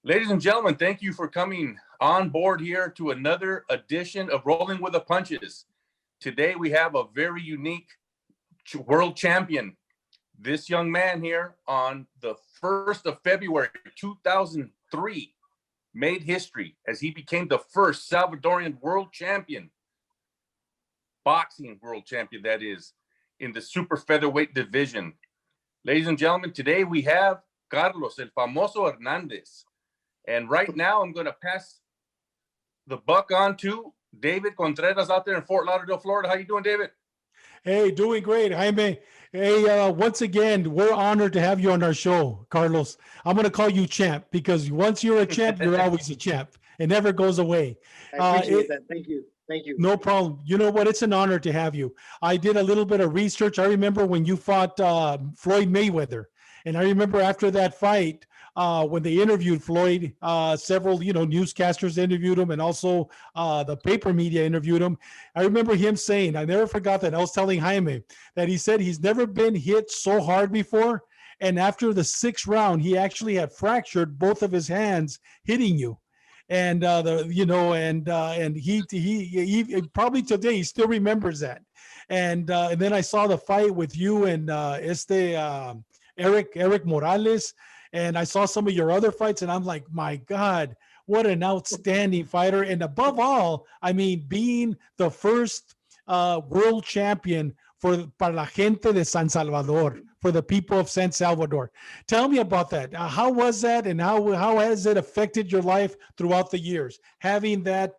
Ladies and gentlemen, thank you for coming on board here to another edition of Rolling with the Punches. Today we have a very unique world champion. This young man here on the 1st of February, 2003, made history as he became the first Salvadorian world champion, boxing world champion, that is, in the super featherweight division. Ladies and gentlemen, today we have Carlos, el FAMOSO Hernandez. And right now I'm going to pass the buck on to David Contreras out there in Fort Lauderdale, Florida. How you doing, David? Hey, doing great, Jaime. Hey, once again, we're honored to have you on our show, Carlos. I'm going to call you champ because once you're a champ, you're always a champ. It never goes away. I appreciate that. Thank you. Thank you. No problem. You know what? It's an honor to have you. I did a little bit of research. I remember when you fought Floyd Mayweather. And I remember after that fight, when they interviewed Floyd, several, newscasters interviewed him, and also the paper media interviewed him. I remember him saying, I never forgot that. I was telling Jaime that he said he's never been hit so hard before. And after the 6th round, he actually had fractured both of his hands hitting you. And he probably today he still remembers that. And then I saw the fight with you and Eric Morales, and I saw some of your other fights, and I'm like, my God, what an outstanding fighter! And above all, I mean, being the first world champion para la gente de San Salvador, for the people of San Salvador. Tell me about that. How was that, and how has it affected your life throughout the years, having that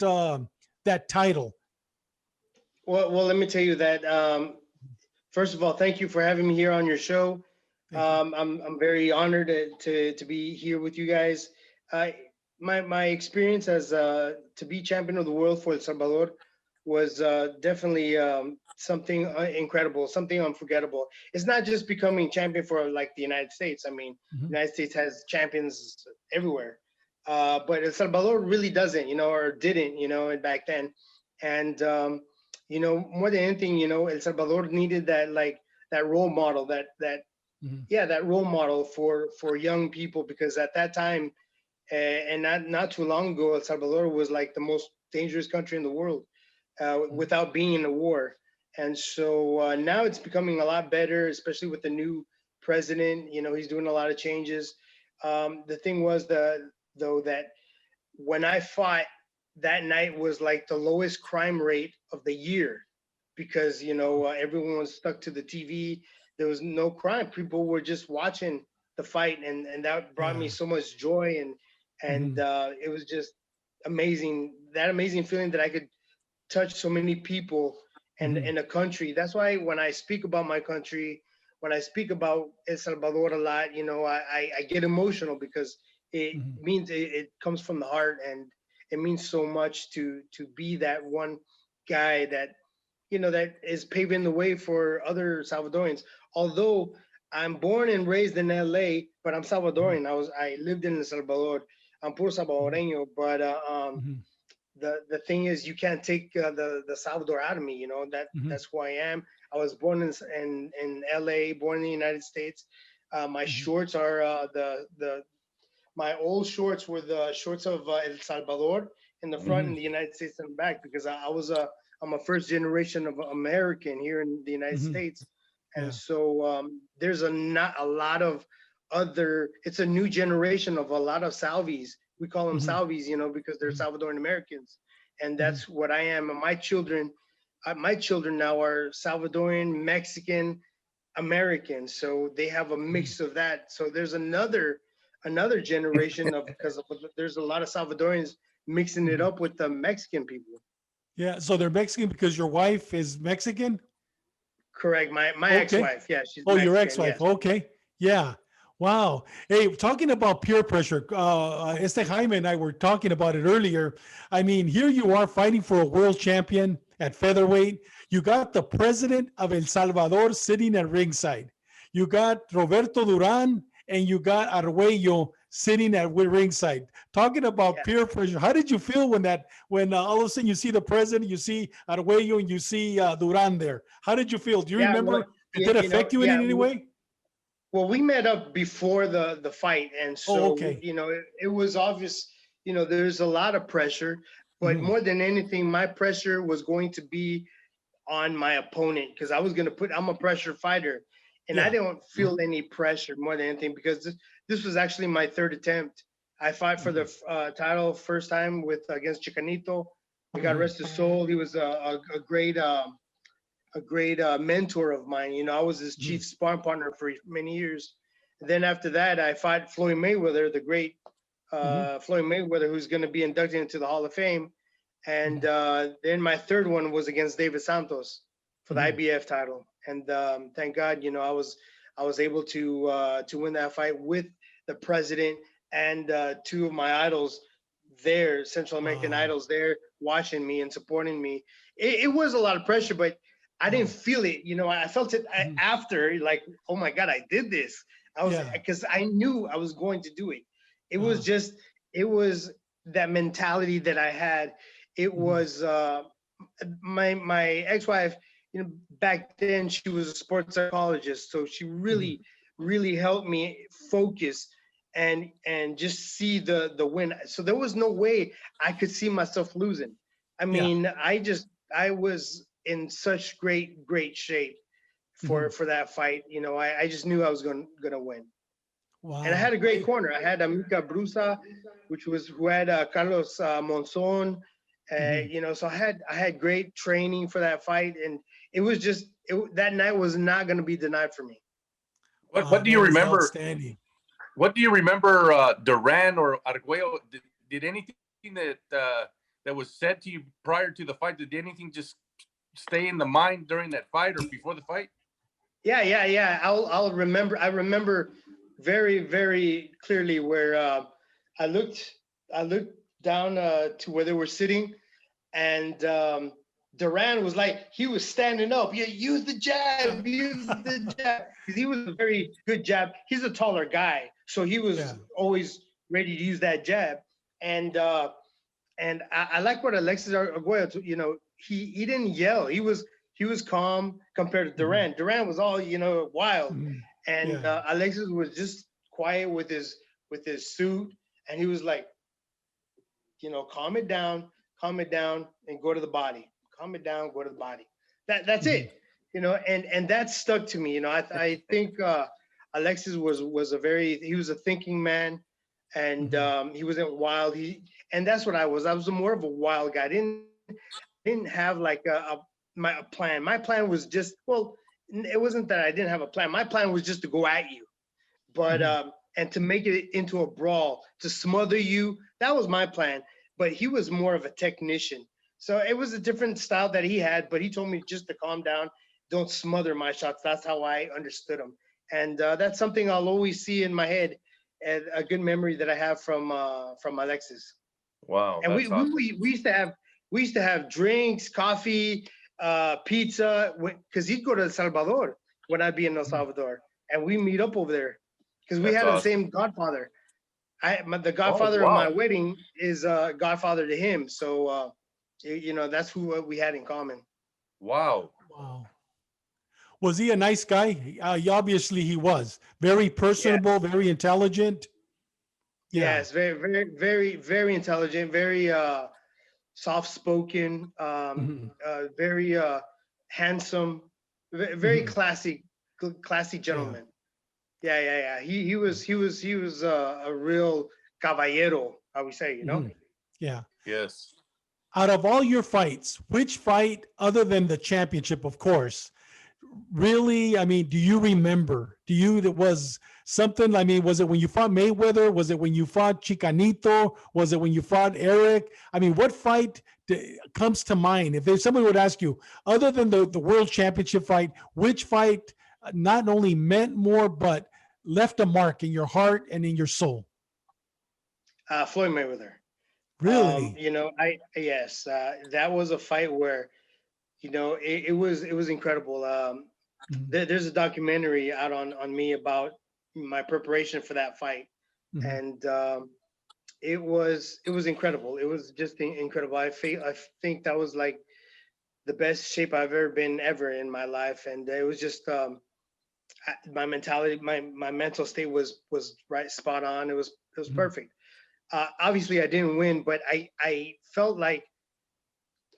title? Well, let me tell you that. First of all, thank you for having me here on your show. I'm very honored to be here with you guys. My experience as to be champion of the world for El Salvador was definitely something incredible, something unforgettable. It's not just becoming champion for like the United States. I mean, the United States has champions everywhere, but El Salvador really doesn't, or didn't, back then. And more than anything, El Salvador needed that role model, that role model for young people, because at that time, and not too long ago, El Salvador was like the most dangerous country in the world without being in a war. And so now it's becoming a lot better, especially with the new president. He's doing a lot of changes. The thing was though that when I fought, that night was like the lowest crime rate of the year, because everyone was stuck to the TV. There was no crime. People were just watching the fight, and that brought me so much joy, and it was just amazing. That amazing feeling that I could touch so many people and in a country. That's why when I speak about my country, when I speak about El Salvador a lot, I get emotional, because it means it comes from the heart, and it means so much to be that one guy that that is paving the way for other Salvadorians. Although I'm born and raised in LA, but I'm Salvadorian. I lived in El Salvador. I'm puro Salvadoreño, but the thing is, you can't take the Salvador out of me. That's who I am. I was born in LA, born in the United States. My shorts are my old shorts were the shorts of El Salvador in the front and the United States in the back, because I'm a first generation of American here in the United States. And so there's not a lot of it's a new generation of a lot of Salvies. We call them Salvies, because they're Salvadoran Americans. And that's what I am. And my children now are Salvadorian, Mexican, American. So they have a mix of that. So there's another generation because there's a lot of Salvadorians mixing it up with the Mexican people. Yeah, so they're Mexican because your wife is Mexican? Correct. My ex-wife. Yeah, she's Mexican, your ex-wife. Yes. Okay. Yeah. Wow. Hey, talking about peer pressure, Jaime and I were talking about it earlier. I mean, here you are fighting for a world champion at featherweight. You got the president of El Salvador sitting at ringside. You got Roberto Duran and you got Arguello sitting at ringside. Talking about peer pressure, how did you feel when all of a sudden you see the president, you see Arguello, and you see Duran there? How did you feel? Do you remember? Did it affect you in any way? Well, we met up before the fight, and Oh, so okay. it was obvious. There's a lot of pressure, but Mhm. more than anything, my pressure was going to be on my opponent because I'm a pressure fighter, and I Yeah. don't feel any pressure more than anything because this was actually my third attempt. I fought for the title first time against Chicanito. May God Mhm. rest his soul. He was a great mentor of mine. I was his Mhm. chief sparring partner for many years. And then after that, I fought Floyd Mayweather, the great Mhm. Floyd Mayweather, who's going to be inducted into the Hall of Fame. And Mhm. then my third one was against David Santos for the Mhm. IBF title. And thank God, I was able to win that fight with the president and two of my idols there, Central American Wow. idols there, watching me and supporting me. It was a lot of pressure, but I didn't Wow. feel it. I felt it Mhm. after, like, oh my God, I did this. Yeah. Because I knew I was going to do it. It was Wow. just, it was that mentality that I had. It Mhm. was my ex-wife, back then she was a sports psychologist. So she Mhm. really helped me focus and just see the win. So there was no way I could see myself losing. I Yeah. mean, I was in such great shape for Mhm. that fight. I just knew I was gonna win. And I Wow. had a great corner. I had Amica Brusa, who had Carlos Monzon. Mhm. So I had great training for that fight, and it was just that night was not going to be denied for me. What Wow. do you That is remember? outstanding. What do you remember, Duran or Arguello? Did anything that was said to you prior to the fight? Did anything just stay in the mind during that fight or before the fight? Yeah. I'll remember. I remember very clearly where I looked I looked down to where they were sitting, and Duran was like, he was standing up. Yeah, use the jab, use the jab. Because he was a very good jab. He's a taller guy, so he Yeah. was always ready to use that jab. And I like what Alexis Arguello, he didn't yell. He was calm compared to Mhm. Duran. Duran was all wild, Mhm. and Yeah. Alexis was just quiet with his suit, and he was like, calm it down, and go to the body. Calm it down, go to the body. That's Mhm. it. And that stuck to me. I think Alexis he was a thinking man, and Mhm. he wasn't wild. And that's what I was. I was more of a wild guy. I didn't have like a plan. My plan was just, well, it wasn't that I didn't have a plan. My plan was just to go at you, but Mhm. and to make it into a brawl, to smother you. That was my plan. But he was more of a technician, so it was a different style that he had. But he told me just to calm down, don't smother my shots. That's how I understood him, and that's something I'll always see in my head, and a good memory that I have from Alexis. Wow, And that's awesome. we used to have drinks, coffee, pizza, because he'd go to Salvador when I'd be in El Mhm. Salvador, and we meet up over there because we That's had the awesome. same godfather. The Oh, godfather of my wow. wedding is godfather to him, so that's who we had in common. Wow. Wow. Was he a nice guy? Obviously, he was very personable, Yes, very intelligent. Yeah. yes, very intelligent, very soft spoken, Mhm. very handsome, very Mhm. classy Yeah. gentleman. Yeah. He was a real caballero, how we say. Mhm. Yeah. Yes. Out of all your fights, which fight, other than the championship, of course, really, I mean, do you remember? That was something? I mean, was it when you fought Mayweather? Was it when you fought Chicanito? Was it when you fought Eric? I mean, what fight comes to mind? If there's somebody would ask you, other than the world championship fight, which fight not only meant more, but left a mark in your heart and in your soul? Floyd Mayweather. Really? I yes, that was a fight where it was incredible. Mhm. There's a documentary out on me about my preparation for that fight, Mhm. and it was incredible. It was just incredible. I think that was like the best shape I've ever been ever in my life, and it was just my mentality, my mental state was right, spot on. It was perfect. Obviously, I didn't win, but I felt like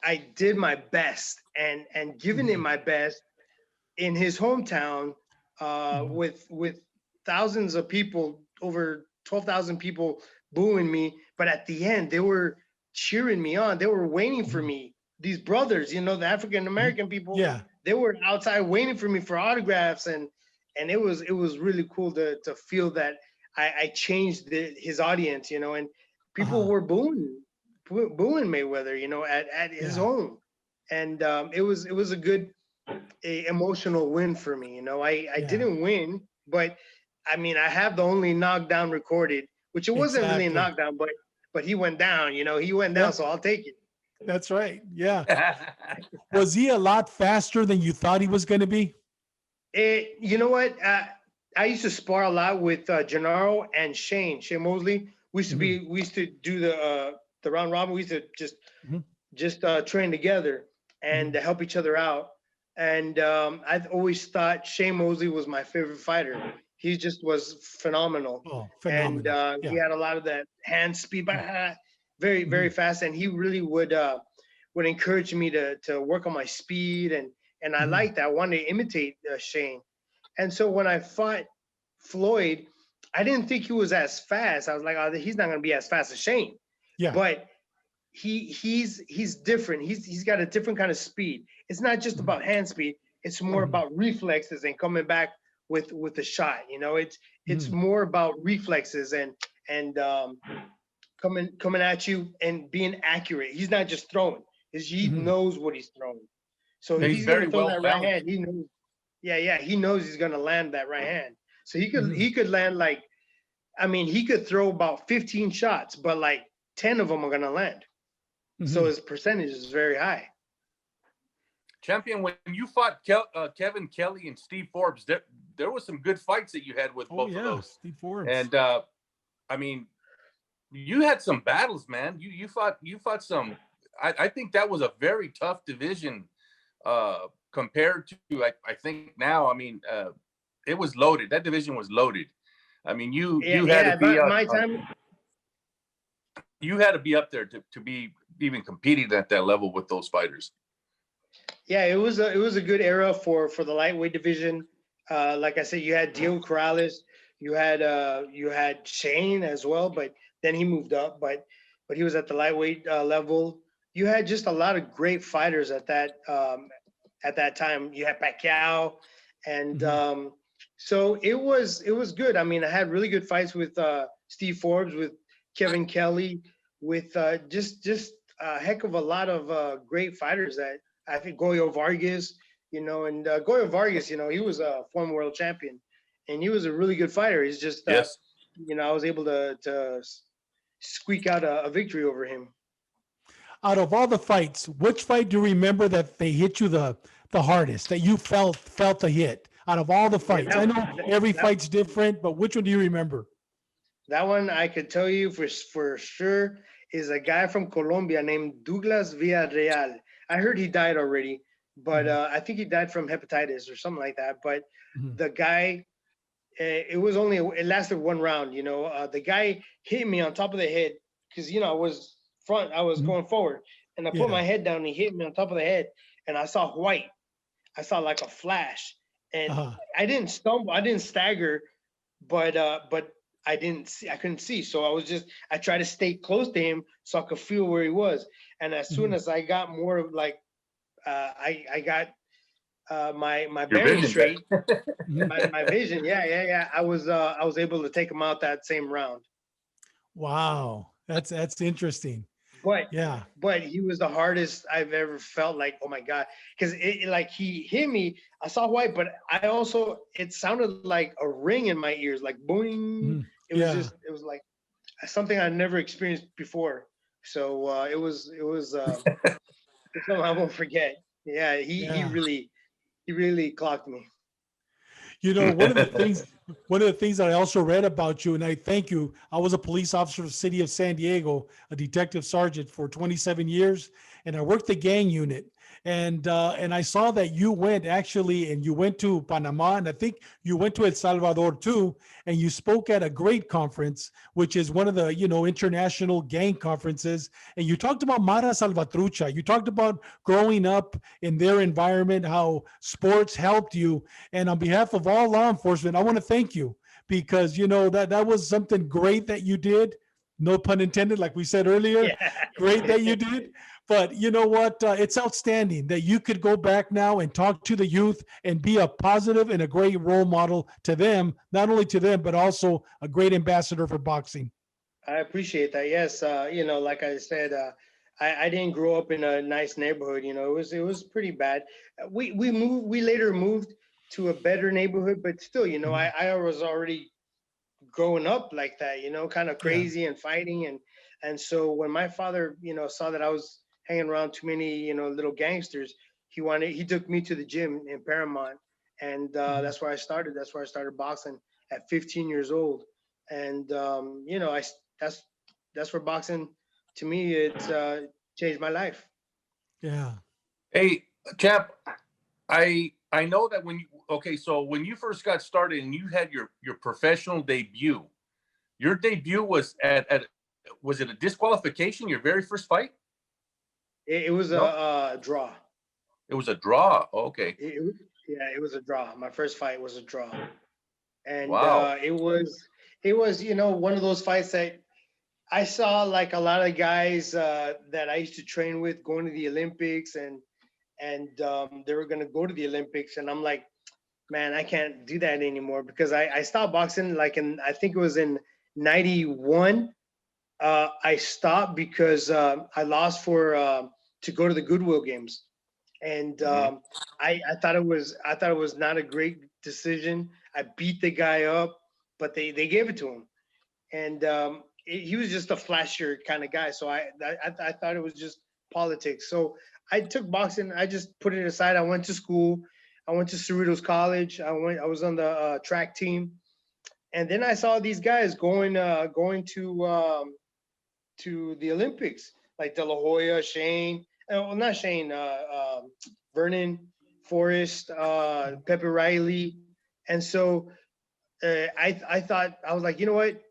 I did my best, and giving it my best in his hometown, with thousands of people, over 12,000 people booing me. But at the end, they were cheering me on. They were waiting for me. These brothers, you know, the African American people, Yeah. they were outside waiting for me for autographs, and it was really cool to feel that I changed his audience, you know, and people were booing Mayweather, you know, at his home, and it was a good emotional win for me. You know, I didn't win, but I mean, I have the only knockdown recorded, which it wasn't really a Exactly. knockdown, but he went down. You know, he went down, so I'll take it. That's right. Yeah. Was he a lot faster than you thought he was going to be? You know what? I used to spar a lot with Gennaro and Shane Mosley. We used to do the round robin. We used to just train together and help each other out. And I've always thought Shane Mosley was my favorite fighter. He just was phenomenal. Oh, phenomenal. And he had a lot of that hand speed, very, very fast. And he really would encourage me to work on my speed. And I liked that. I wanted to imitate Shane. And so when I fought Floyd, I didn't think he was as fast. I was like, oh, he's not going to be as fast as Shane. Yeah. But he's different. He's got a different kind of speed. It's not just about hand speed. It's more about reflexes and coming back with the shot. You know, it's more about reflexes and coming at you and being accurate. He's not just throwing. He knows what he's throwing. So he's very well that right hand. He knows. Yeah. He knows he's gonna land that right hand. So he could land like, I mean, he could throw about 15 shots, but like 10 of them are gonna land. So his percentage is very high. Champion, when you fought Kevin Kelly and Steve Forbes, there was some good fights that you had with both of those. Steve Forbes. And I mean, you had some battles, man. You fought some. I think that was a very tough division compared to I think now. I mean, it was loaded. That division was loaded. I mean, you had to be my time. You had to be up there to be even competing at that level with those fighters. Yeah, it was a good era for the lightweight division. Like I said, you had Diego Corrales, you had Shane as well, but then he moved up. But he was at the lightweight level. You had just a lot of great fighters at that time. You had Pacquiao, and so it was good. I mean, I had really good fights with Steve Forbes, with Kevin Kelly, with just a heck of a lot of great fighters. That I think Goyo Vargas, you know, and Goyo Vargas, you know, he was a former world champion, and he was a really good fighter. He's just, you know, I was able to squeak out a victory over him. Out of all the fights, which fight do you remember that they hit you the hardest, that you felt the hit out of all the fights? I know every fight's different, but which one do you remember? That one I could tell you for sure is a guy from Colombia named Douglas Villarreal. I heard he died already, but I think he died from hepatitis or something like that. But the guy, it lasted one round. You know, the guy hit me on top of the head because, you know, I was going forward, and I put my head down and he hit me on top of the head, and I saw white. I saw like a flash, and I didn't stumble, I didn't stagger, but I couldn't see. So I tried to stay close to him so I could feel where he was. And as soon as I got more like, I got my bearing straight, my vision. Yeah. I was able to take him out that same round. Wow. That's interesting. But he was the hardest I've ever felt. Like, oh my God. Cause like he hit me, I saw white, but it sounded like a ring in my ears, like boing. It was like something I never experienced before. So it was something I won't forget. Yeah, he really clocked me. You know, one of the things that I also read about you, and I thank you. I was a police officer for the city of San Diego, a detective sergeant for 27 years, and I worked the gang unit. and I saw that you went actually, and you went to Panama, and I think you went to El Salvador too, and you spoke at a great conference, which is one of the international gang conferences, and you talked about Mara Salvatrucha. You talked about growing up in their environment, how sports helped you, and on behalf of all law enforcement, I want to thank you because that was something great that you did. No pun intended, like we said earlier. Yeah. Great that you did. But you know what? It's outstanding that you could go back now and talk to the youth and be a positive and a great role model to them, not only to them, but also a great ambassador for boxing. I appreciate that. Yes, like I said, I didn't grow up in a nice neighborhood. It was pretty bad. We later moved to a better neighborhood, but still, I was already growing up like that. Kind of Yeah. crazy and fighting, and so when my father, saw that I was hanging around too many, little gangsters, he took me to the gym in Paramount, and that's where I started. That's where I started boxing at 15 years old, and that's where boxing, to me, it's changed my life. Yeah. Hey, Champ, I know that so when you first got started and you had your professional debut, your debut was at was it a disqualification, your very first fight? It was No? a draw. It was a draw. Okay. Yeah, it was a draw. My first fight was a draw, and Wow. it was one of those fights that I saw, like a lot of guys that I used to train with going to the Olympics, and they were gonna go to the Olympics, and I'm like, man, I can't do that anymore because I stopped boxing like I think it was in '91. I stopped because I lost to go to the Goodwill games, and Mhm. I thought it was not a great decision. I beat the guy up, but they gave it to him, and he was just a flashier kind of guy. So I thought it was just politics. So I took boxing. I just put it aside. I went to school. I went to Cerritos College. I was on the track team, and then I saw these guys going to the Olympics, like De La Hoya, Shane. Well, not Shane. Vernon, Forrest, Pepe Riley, and so I thought, I was like, you know what,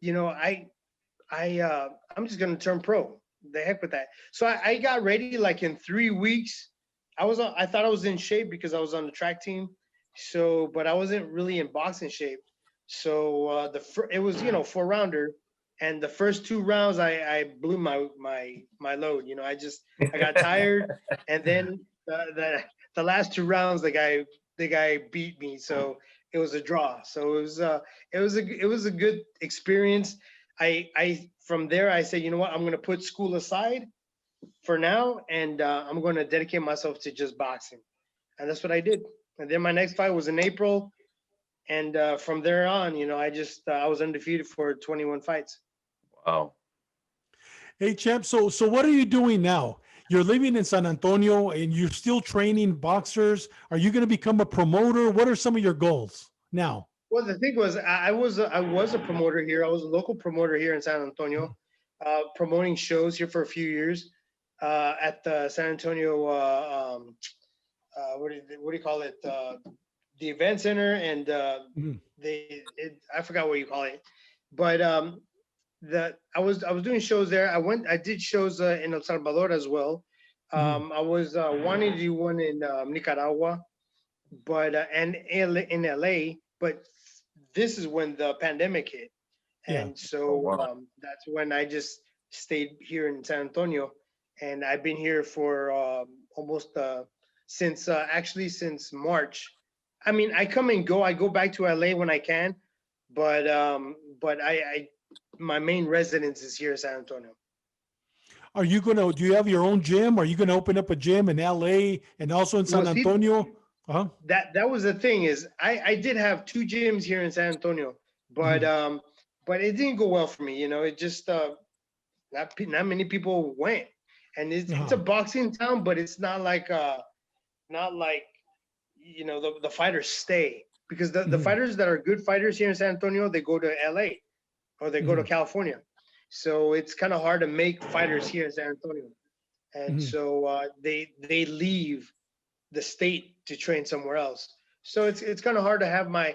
you know, I'm just gonna turn pro. The heck with that. So I got ready like in 3 weeks. I thought I was in shape because I was on the track team. So, but I wasn't really in boxing shape. So it was 4 rounder, and the first 2 rounds I blew my load. I got tired, and then the last 2 rounds the guy beat me. So it was a draw. So it was a good experience. I from there I said, you know what, I'm gonna put school aside for now, and I'm gonna dedicate myself to just boxing, and that's what I did. And then my next fight was in April, and from there on, I was undefeated for 21 fights. Wow. Hey, champ. So what are you doing now? You're living in San Antonio and you're still training boxers. Are you going to become a promoter? What are some of your goals now? Well, the thing was, I was a promoter here. I was a local promoter here in San Antonio, promoting shows here for a few years at the San Antonio. What do you call it? The event center, and Mhm. I forgot what you call it, but I was doing shows there. I did shows in El Salvador as well. Mhm. I was wanting to do one in Nicaragua, but and in LA, but this is when the pandemic hit, Yeah. and Oh, so wow. that's when I just stayed here in San Antonio, and I've been here for almost since actually since March. I mean, I come and go. I go back to LA when I can, but I my main residence is here in San Antonio. Do you have your own gym? Are you going to open up a gym in LA and also in Well, San see, Antonio? Uh-huh. that was the thing, is I did have 2 gyms here in San Antonio, but Mhm. but it didn't go well for me. It just not many people went, and it's a Uh-huh. boxing town, but it's not like the fighters stay, because the Mhm. fighters that are good fighters here in San Antonio, they go to LA or they go to Mhm. California. So it's kind of hard to make fighters here in San Antonio. and so they leave the state to train somewhere else. So it's kind of hard to have my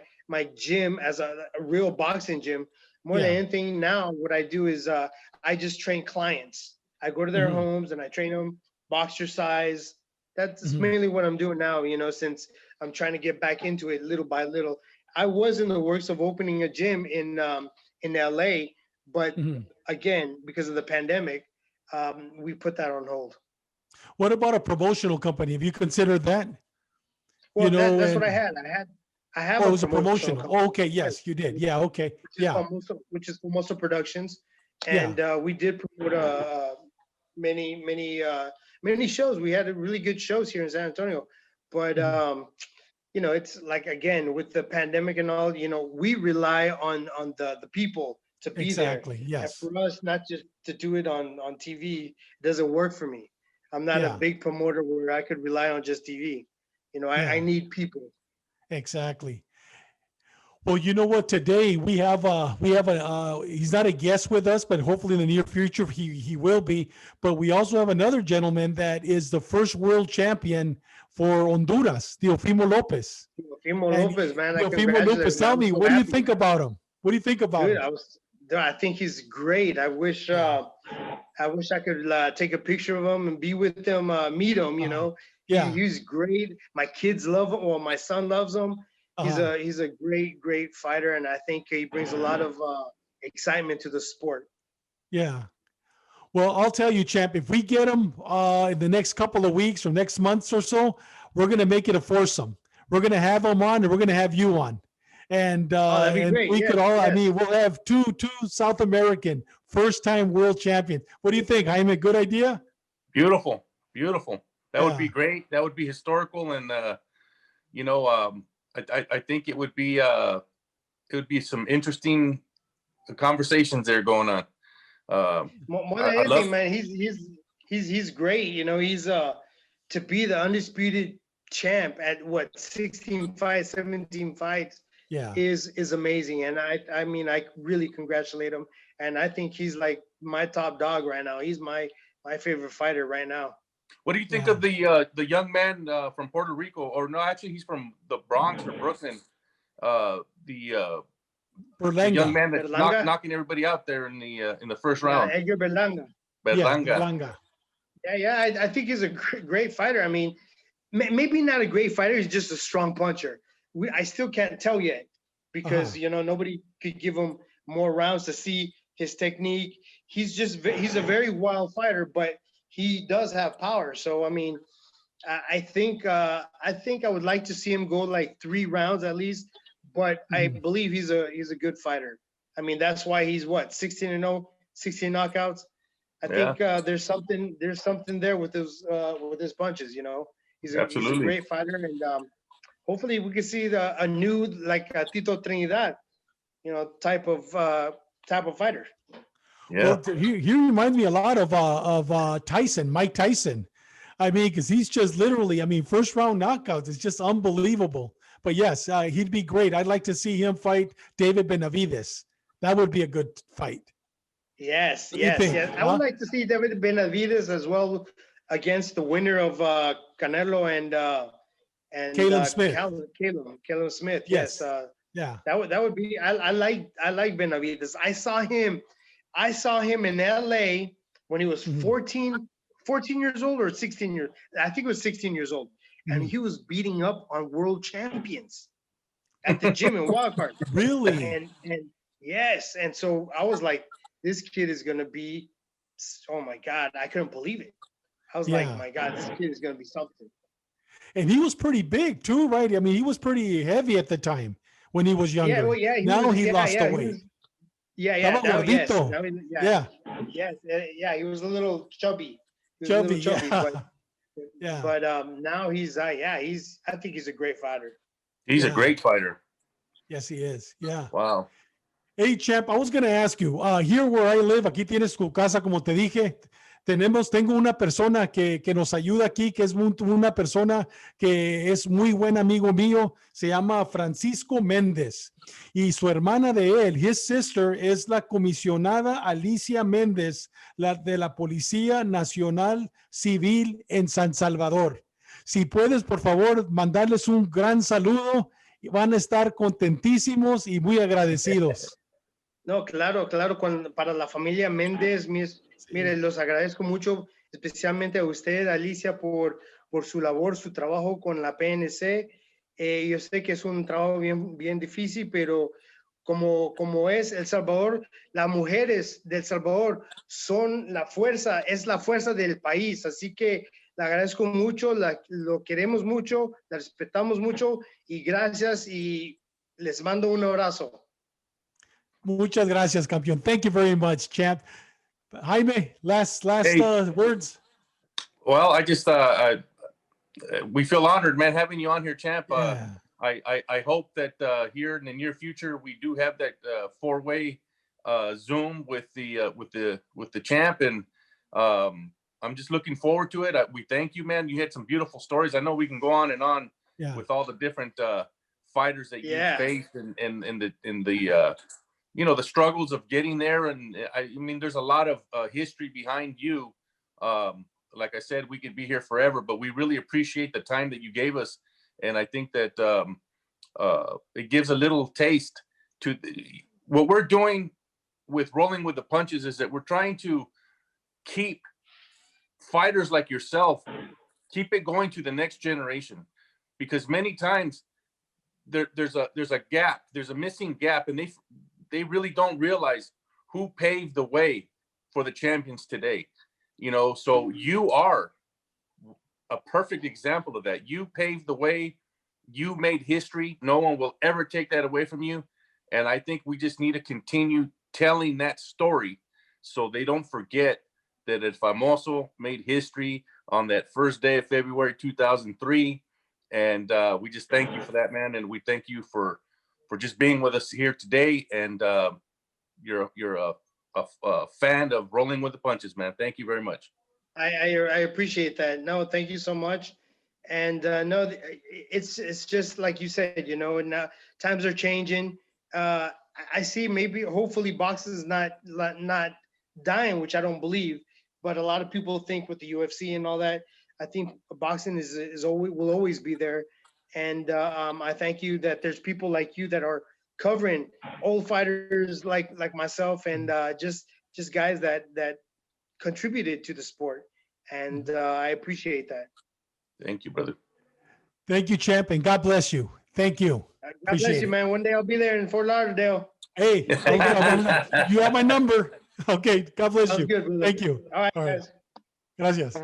gym as a real boxing gym. More than anything, now what I do is I just train clients. I go to their homes and I train them boxer size. That's mainly what I'm doing now, you know, since I'm trying to get back into it little by little. I was in the works of opening a gym in LA, but again, because of the pandemic, we put that on hold. What about a promotional company? Have you considered that? Well, You know, that's and what I had. I have oh, it a was a promotional promotional. company, Oh, okay, yes, you did. Yeah, okay, yeah, which is FAMOSO Productions, yeah. and we did promote many shows. We had really good shows here in San Antonio, but you know, it's like, again, with the pandemic and all, you know, we rely on the people to be there. Exactly. And Yes. for us, not just to do it on TV, doesn't work for me. I'm not a Yeah. big promoter where I could rely on just TV. You know, I Yeah. need people. Exactly. Well, you know what? Today we have he's not a guest with us, but hopefully in the near future he will be. But we also have another gentleman that is the first world champion for Honduras, Teofimo Lopez. Teofimo And Lopez, man, I Teofimo congratulate Lopez, him. tell I'm me, so what do you happy. think about him? What do you think about Dude, him? I think he's great. I wish I could take a picture of him and be with him, meet him. You know, Yeah. he's great. My kids love him. Well, my son loves him. He's a great fighter, and I think he brings a lot of excitement to the sport. Yeah. Well, I'll tell you, champ, if we get him in the next couple of weeks or next months or so, we're going to make it a foursome. We're going to have him on and we're going to have you on. And that'd be great. we Yes, could all, yes. I mean, we'll have two South American first-time world champions. What do you think, Jaime? Good idea? Beautiful. That would be Yeah. great. That would be historical. And, you know, I think it would be some interesting conversations there going on. More than anything, man, he's great. You know, he's to be the undisputed champ at what, 16 fights, 17 fights. Yeah. Is amazing, and I mean, I really congratulate him, and I think he's like my top dog right now. He's my favorite fighter right now. What do you think of the young man from Puerto Rico? Or no, actually, he's from the Bronx or Brooklyn. The young man that's knocking everybody out there in the first round. Edgar Berlanga. Berlanga. Yeah. I think he's a great fighter. I mean, maybe not a great fighter. He's just a strong puncher. I still can't tell yet because you know, nobody could give him more rounds to see his technique. He's a very wild fighter, but he does have power. So I mean, I think I would like to see him go like 3 rounds at least. But I believe he's a good fighter. I mean, that's why he's what, 16-0, 16 knockouts. I think there's something there with his punches. You know, he's a great fighter, and hopefully we can see a new, like Tito Trinidad, you know, type of fighter. Yeah. Well, he reminds me a lot of Tyson, Mike Tyson. I mean, because he's just literally, I mean, first round knockouts is just unbelievable. But yes, he'd be great. I'd like to see him fight David Benavidez. That would be a good fight. Yes. I would like to see David Benavidez as well against the winner of Canelo and Caleb Smith. Caleb Smith. Yes. Yeah. That would be. I like Benavidez. I saw him in LA when he was 14 years old or 16 years. I think it was 16 years old. And he was beating up on world champions at the gym in Wildcard. Really? And yes. And so I was like, this kid is going to be, oh my God, I couldn't believe it. I was like, my God, this kid is going to be something. And he was pretty big too, right? I mean, he was pretty heavy at the time when he was younger. Yeah, well, yeah. Now he lost the weight. Yes. Yeah. He was a little chubby. But now he's I think he's a great fighter. He's a great fighter. Yes, he is. Yeah. Wow. Hey, champ, I was going to ask you, here where I live, aquí tienes tu casa, como te dije, tengo una persona que nos ayuda aquí, que es una persona que es muy buen amigo mío, se llama Francisco Méndez, y su hermana de él, his sister, es la comisionada Alicia Méndez, de la Policía Nacional Civil en San Salvador. Si puedes, por favor, mandarles un gran saludo, y van a estar contentísimos y muy agradecidos. No, claro, claro, para la familia Méndez, mire, los agradezco mucho, especialmente a usted, Alicia, por su labor, su trabajo con la PNC. Yo sé que es un trabajo bien difícil, pero como es El Salvador, las mujeres del Salvador son la fuerza, es la fuerza del país. Así que le agradezco mucho, lo queremos mucho, la respetamos mucho y gracias y les mando un abrazo. Muchas gracias, campeón. Thank you very much, champ. Jaime, last Hey. Words. Well, I just we feel honored, man, having you on here, champ. Yeah. I hope that here in the near future we do have that four-way Zoom with the champ, and I'm just looking forward to it. We thank you, man. You had some beautiful stories. I know we can go on and on with all the different fighters that you faced and the you know, the struggles of getting there. And I mean, there's a lot of history behind you. Like I said, we could be here forever, but we really appreciate the time that you gave us. And I think that it gives a little taste to what we're doing with Rolling with the Punches, is that we're trying to keep fighters like yourself, keep it going to the next generation, because many times there's a gap, there's a missing gap, and they really don't realize who paved the way for the champions today. You know, so you are a perfect example of that. You paved the way, you made history. No one will ever take that away from you. And I think we just need to continue telling that story so they don't forget that El Famoso made history on that first day of February 2003. And we just thank you for that, man. And we thank you for just being with us here today. And you're a fan of Rolling with the Punches, man. Thank you very much. I appreciate that. No, thank you so much. And no, it's just like you said, you know, now times are changing. I see maybe hopefully boxing is not dying, which I don't believe, but a lot of people think with the UFC and all that, I think boxing will always be there. And I thank you that there's people like you that are covering old fighters like myself, and just guys that contributed to the sport. And I appreciate that. Thank you, brother. Thank you, champ, and God bless you. Thank you. God bless you, man. One day I'll be there in Fort Lauderdale. Hey, you have my number. Okay, God bless you. Good, Thank you. All right, guys. Gracias.